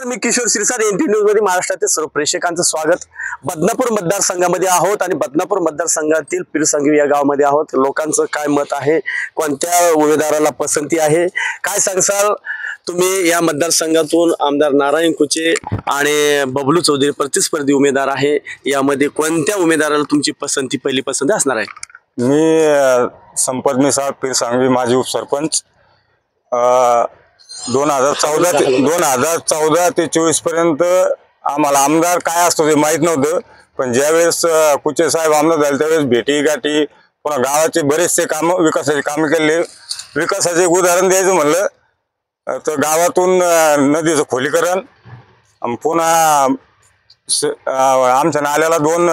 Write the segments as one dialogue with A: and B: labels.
A: मी Kishore Shirsat, NT news मध्ये महाराष्ट्रातील सर्व प्रेक्षकांचं स्वागत। बदनापूर मतदारसंघामध्ये आहोत आणि बदनापूर मतदारसंघातील पिरसंगवी या गावामध्ये आहोत। लोकांचं काय मत आहे, कोणत्या उमेदवाराला पसंती आहे, काय सांगसाल तुम्ही? या मतदारसंघातून आमदार नारायण कुचे आणि बबलू चौधरी प्रतिस्पर्धी उमेदवार आहे, यामध्ये कोणत्या उमेदवाराला तुमची पहिली पसंती असणार आहे?
B: मी संपत मिसाळ पिरसंगवी माजी उपसरपंच 2014 ते 24 पर्यंत आम्हाला आमदार काय असतो ते माहित नव्हतं, पण ज्यावेळेस कुचे साहेब आमदार झाले त्यावेळेस भेटी गाठी, पुन्हा गावाचे बरेचसे काम विकासाचे काम केले। विकासाचे एक उदाहरण द्यायचं म्हणलं तर गावातून नदीचं खोलीकरण, पुन्हा आमच्या नाल्याला 2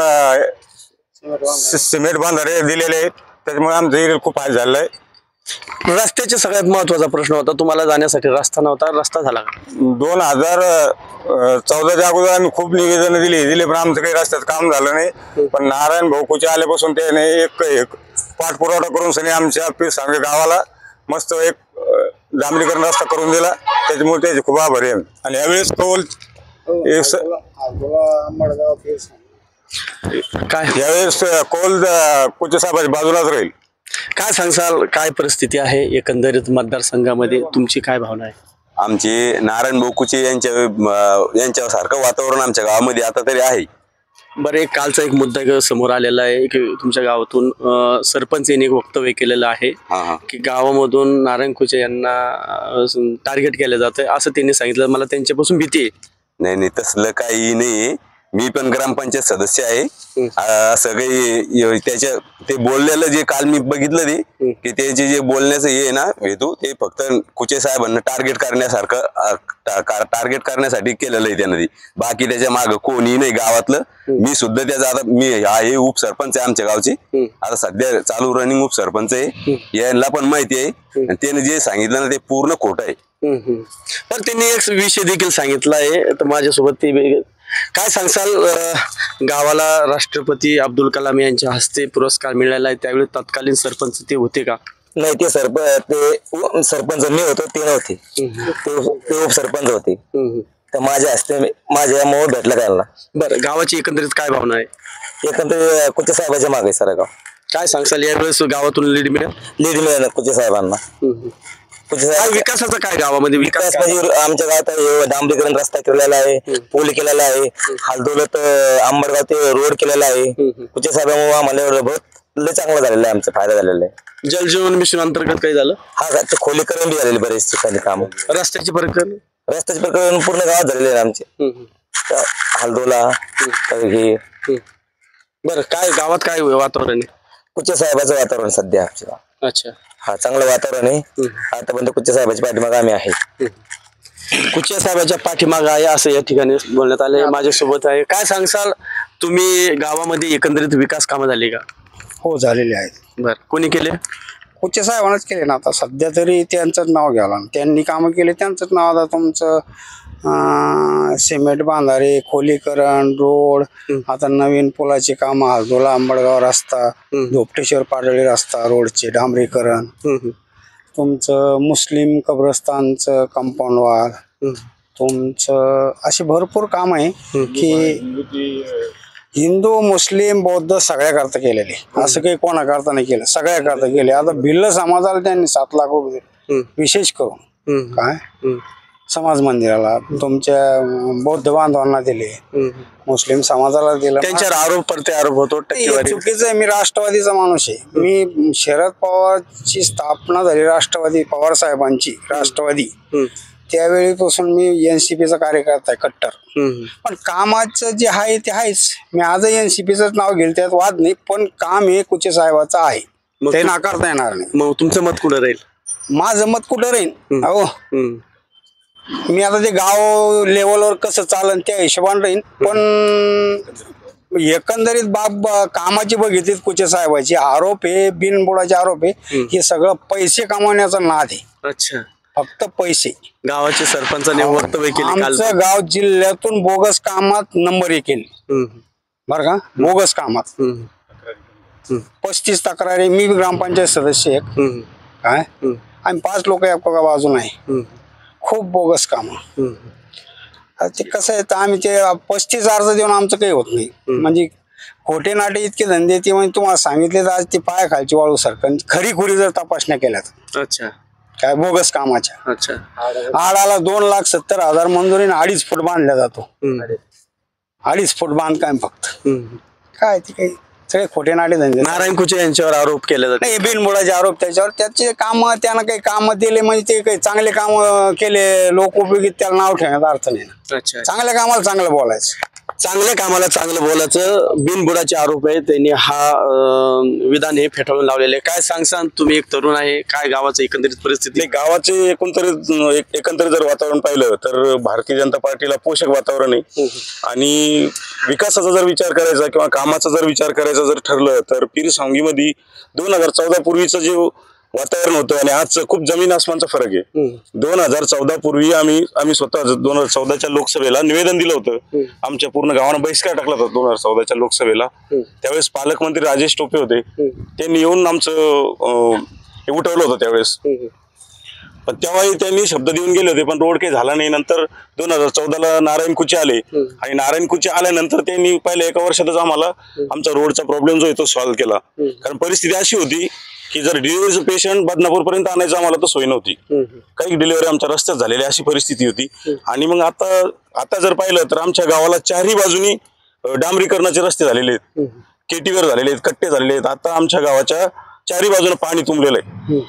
B: सिमेंट बांधारे दिलेले आहेत, त्याच्यामुळे आमचं एरिया खूप हाल झालेलं आहे।
A: रस्त्याचे सगळ्यात महत्वाचा प्रश्न होता, तुम्हाला जाण्यासाठी रस्ता नव्हता, रस्ता झाला का?
B: 2014च्या अगोदर आम्ही खूप निवेदन दिले पण आमचं काही रस्त्याचं काम झालं नाही। पण नारायण भाऊ कुचे आल्यापासून त्याने एक पाठपुरावा करून सनी आमच्या पिरसंगवी गावाला मस्त एक डांबरीकरण रस्ता करून दिला, त्याच्यामुळे त्याचे खूप आभारी आहे। आणि यावेळेस यावेळेस कौल कुचे साहेबांच्या बाजूलाच राहील।
A: काय सांगसाल, काय परिस्थिती आहे एकंदरीत मतदारसंघामध्ये, तुमची काय भावना आहे?
C: आमची नारायण भाऊ कुचे यांच्या सारखं वातावरण आमच्या गावामध्ये आता तरी आहे।
A: बरं, एक कालचा एक मुद्दा समोर आलेला आहे की तुमच्या गावातून सरपंच यांनी एक वक्तव्य केलेलं आहे की गावामधून नारायण कुचे यांना टार्गेट केलं जातं असं त्यांनी सांगितलं। मला त्यांच्यापासून भीती आहे।
C: नाही, तसलं काही नाही, मी पण ग्रामपंचायत सदस्य आहे। असं काही ते बोललेलं जे काल मी बघितलं ते की त्याचे जे बोलण्याचं हे ना हेतू ते फक्त कुचे साहेबांना टार्गेट करण्यासाठी केलेलं आहे त्यानं। बाकी त्याच्या मागं कोणी नाही गावातलं। मी सुद्धा त्याचा आता मी हे उपसरपंच आहे आमच्या गावचे, आता सध्या चालू रनिंग उपसरपंच आहे, यांना पण माहिती आहे। आणि त्याने जे सांगितलं ना ते पूर्ण खोटं आहे।
A: तर त्यांनी एक विषय देखील सांगितला आहे, तर माझ्यासोबत ते काय सांगसाल? गावाला राष्ट्रपती अब्दुल कलाम यांच्या हस्ते पुरस्कार मिळाला आहे, त्यावेळी तत्कालीन सरपंच ते होते का?
D: नाही, ते सरपंच मी होतो, ते नव्हते, ते उपसरपंच होते। तर माझ्या हस्ते माझ्या मोह भेटला त्यांना।
A: बरं, गावाची एकंदरीत काय भावना आहे?
D: एकंदरीत कुचे साहेबांच्या मागे सर गाव।
A: काय सांगसाल, यावेळेस गावातून लीड मिळेल
D: कुचे साहेबांना?
A: विकासाचा काय गावामध्ये
D: विकास म्हणजे आमच्या गावात डांबरीकरण रस्ता केलेला आहे, पूल केलेला आहे, हालदौलत आंबरगाव ते रोड केलेला आहे। कुचे साहेबांमुळे आम्हाला लय चांगला झालेला आहे, आमचा फायदा झालेला आहे।
A: जलजीवन मिशन अंतर्गत काही झालं?
D: ते खोलीकरण बी झालेले बरेच ठिकाणी काम।
A: रस्त्याचे प्रकरण
D: पूर्ण गावात झालेले आहे आमचे, हालदोला हे।
A: बरं, काय गावात काय वातावरण आहे?
D: कुचे साहेबाचं वातावरण सध्या आमच्या गावात।
A: अच्छा,
D: हा चांगलं वातावरण आहे। आतापर्यंत कुचे साहेबाच्या पाठीमागे आम्ही आहे।
A: कुचे साहेबाच्या पाठीमागे आहे असं या ठिकाणी बोलण्यात आले। माझ्यासोबत आहे, काय सांगसाल तुम्ही? गावामध्ये एकंदरीत विकास कामं झाली का?
E: हो, झालेले आहेत।
A: बरं, कोणी केले?
E: कुचे साहेबांनाच केले ना, आता सध्या तरी त्यांचंच नाव घ्यावं, त्यांनी कामं केले त्यांचंच नाव। आता तुमचं सिमेंट बांधारे, खोलीकरण, रोड, आता नवीन पुलाची कामं, हालदोला आंबडगाव रस्ता, धोपटेश्वर पाडळी रस्ता, रोडचे डांबरीकरण, तुमचं मुस्लिम कब्रस्तानचं कंपाऊंड वॉल, तुमचं असे भरपूर काम आहे की हिंदू मुस्लिम बौद्ध सगळ्याकरता केलेले, असं काही कोणाकरता नाही केलं, सगळ्याकरता केले। आता भिल्ल समाजाला त्यांनी 7 लाख रुपये दिले, विशेष करून काय समाज मंदिराला, तुमच्या बौद्ध बांधवांना दिले, मुस्लिम समाजाला दिलं।
A: त्यांच्यावर आरोप होतो,
E: चुकीचं आहे। मी राष्ट्रवादीचा माणूस आहे। मी शरद पवारची स्थापना झाली राष्ट्रवादी, पवार साहेबांची राष्ट्रवादी, त्यावेळीपासून मी NCPचा कार्यकर्ता आहे कट्टर। पण कामाचं जे आहे ते आहेच, मी आजही NCPचंच नाव घेईल, त्यात वाद नाही, पण काम हे कुचे साहेबाचं आहे, ते नाकारता येणार नाही।
A: मग तुमचं मत कुठं राहील?
E: माझं मत कुठं राहील? अहो, मी आता ते गाव लेवलवर कसं चालन त्या हिशोबाने राहीन, पण एकंदरीत बाब कामाची बघितलीत कुचे साहेबाची, आरोप हे बिनबुडाचे आरोप आहे, हे सगळं पैसे कमावण्याचा नाद आहे।
A: अच्छा,
E: फक्त पैसे।
A: गावाचे सरपंचाने वक्तव्य केले,
E: आमचं गाव जिल्ह्यातून बोगस कामात नंबर 1 येईल बरं का, बोगस कामात 35 तक्रारी। मी ग्रामपंचायत सदस्य आहे, काय आम्ही 5 लोक एका बाजून आहे, खूप बोगस काम। आता ते कसं आहे तर आम्ही ते 35 अर्ज देऊन आमचं काही होत नाही. म्हणजे खोटे नाटे इतके धंदे ते म्हणजे तुम्हाला सांगितले तर आज ती पायाखालची वाळू सरकन खरी खुरी जर तपासण्या केल्यात
A: अच्छा
E: काय बोगस कामाच्या
A: अच्छा.
E: आडाला 2,70,000 मंजुरीने 2.5 फूट बांधला जातो. 2.5 फूट बांधकाम फक्त. काय ते काही सगळे खोटे नाटे धंदे.
A: नारायण कुचे यांच्यावर आरोप केले जातात.
E: नाही बिनबुडाचे आरोप त्याच्यावर. त्याचे काम त्यानं काही काम दिले म्हणजे ते काही चांगले काम केले लोक उपयोगी त्याला नाव ठेवण्याचा अर्थ नाही ना.
A: अच्छा.
E: चांगल्या कामाला चांगलं बोलायचं.
A: चांगल्या कामाला चांगलं बोलायचं बिनबुडाचे आरोप आहे त्यांनी हा विधान हे फेटाळून लावलेले. काय सांगसान तुम्ही एक तरुण आहे काय गावाचं एकंदरीत परिस्थिती?
B: नाही, गावाचे एकंदरीत जर वातावरण पाहिलं तर भारतीय जनता पार्टीला पोषक वातावरण आहे. आणि विकासाचा जर विचार करायचा किंवा कामाचा जर विचार करायचा जर ठरलं तर पिरसंगीमध्ये 2014 पूर्वीचं जे वातावरण होतं आणि आज खूप जमीन आसमानचा फरक आहे. 2014 पूर्वी आम्ही स्वतः 2014च्या लोकसभेला निवेदन दिलं होतं. आमच्या पूर्ण गावानं बहिष्कार टाकला होता 2014च्या लोकसभेला. त्यावेळेस पालकमंत्री राजेश टोपे होते. त्यांनी येऊन आमचं हे उठवलं होतं त्यावेळेस. पण तेव्हाही त्यांनी शब्द देऊन गेले होते पण रोड काही झाला नाही. नंतर 2014ला नारायण कुचे आले आणि नारायण कुचे आल्यानंतर त्यांनी पहिल्या 1 वर्षातच आम्हाला आमचा रोडचा प्रॉब्लेम जो आहे तो सॉल्व्ह केला. कारण परिस्थिती अशी होती की जर डिलिव्हरीचं पेशंट बदनापूर पर्यंत आणायचं आम्हाला तर सोय नव्हती. काही डिलिव्हरी आमच्या रस्त्यात झालेली अशी परिस्थिती होती. आणि मग आता जर पाहिलं तर आमच्या गावाला चारही बाजूनी डांबरीकरणाचे रस्ते झालेले आहेत. केटीवर झालेले आहेत, कट्टे झालेले आहेत. आता आमच्या गावाच्या चारही बाजूला पाणी तुंबलेलं आहे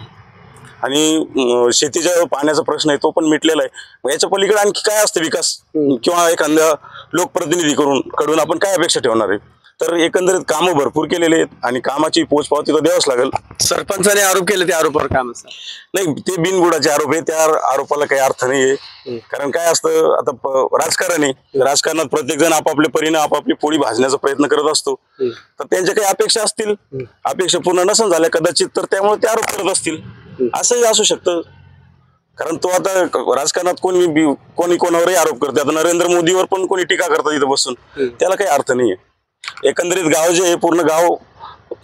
B: आणि शेतीच्या पाण्याचा प्रश्न आहे तो पण मिटलेला आहे. मग याच्या पलीकडे आणखी काय असतं विकास किंवा एखाद्या लोकप्रतिनिधी कडून आपण काय अपेक्षा ठेवणार आहे? तर एकंदरीत कामं भरपूर केलेले आहेत आणि कामाची पोचपावती तर द्यावंच लागेल.
A: सरपंचाने आरोप केले त्या आरोपावर काम असतं
B: नाही, ते बिनबुडाचे आरोप आहे. त्या आरोपाला काही अर्थ नाहीये. कारण काय असतं आता राजकारण आहे. राजकारणात प्रत्येक जण आपापल्या परीने आपापली पोळी भाजण्याचा प्रयत्न करत असतो. तर त्यांच्या काही अपेक्षा असतील, अपेक्षा पूर्ण नसून झाल्या कदाचित तर त्यामुळे ते आरोप करत असतील. असंही असू शकतं. कारण तो आता राजकारणात कोणी कोणावरही आरोप करते. आता नरेंद्र मोदीवर पण कोणी टीका करतात इथं बसून. त्याला काही अर्थ नाहीये. एकंदरीत गाव जे आहे पूर्ण गाव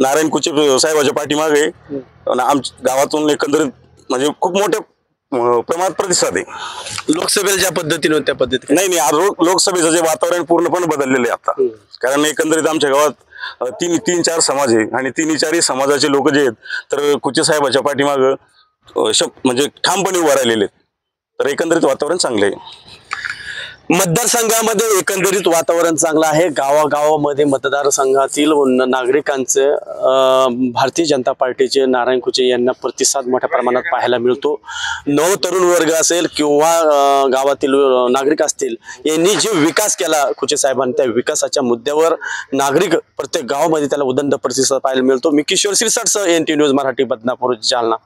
B: नारायण कुचे साहेबाच्या पाठीमागे आमच्या गावातून एकंदरीत म्हणजे खूप मोठ्या प्रमाणात प्रतिसाद आहे.
A: लोकसभेला ज्या पद्धतीने त्या पद्धतीने
B: नाही आज लोकसभेचं जे वातावरण पूर्णपणे बदललेलं आहे आता. कारण एकंदरीत आमच्या गावात 3-4 समाज आहे आणि 3-4 समाजाचे लोक जे आहेत तर कुचे साहेबाच्या पाठीमागं म्हणजे ठामपणे उभा राहिलेले आहेत. तर एकंदरीत वातावरण चांगलं आहे.
A: मतदारसंघामध्ये एकंदरीत वातावरण चांगलं आहे. गावागावामध्ये मतदारसंघातील नागरिकांचे भारतीय जनता पार्टीचे नारायण कुचे यांना प्रतिसाद मोठ्या प्रमाणात पाहायला मिळतो. नवतरुण वर्ग असेल किंवा गावातील नागरिक असतील यांनी जे विकास केला कुचे साहेबांनी त्या विकासाच्या मुद्द्यावर नागरिक प्रत्येक गावामध्ये त्याला उदंड प्रतिसाद पाहायला मिळतो. मी किशोर शिरसाटसह NT न्यूज मराठी बदनापूर जालना.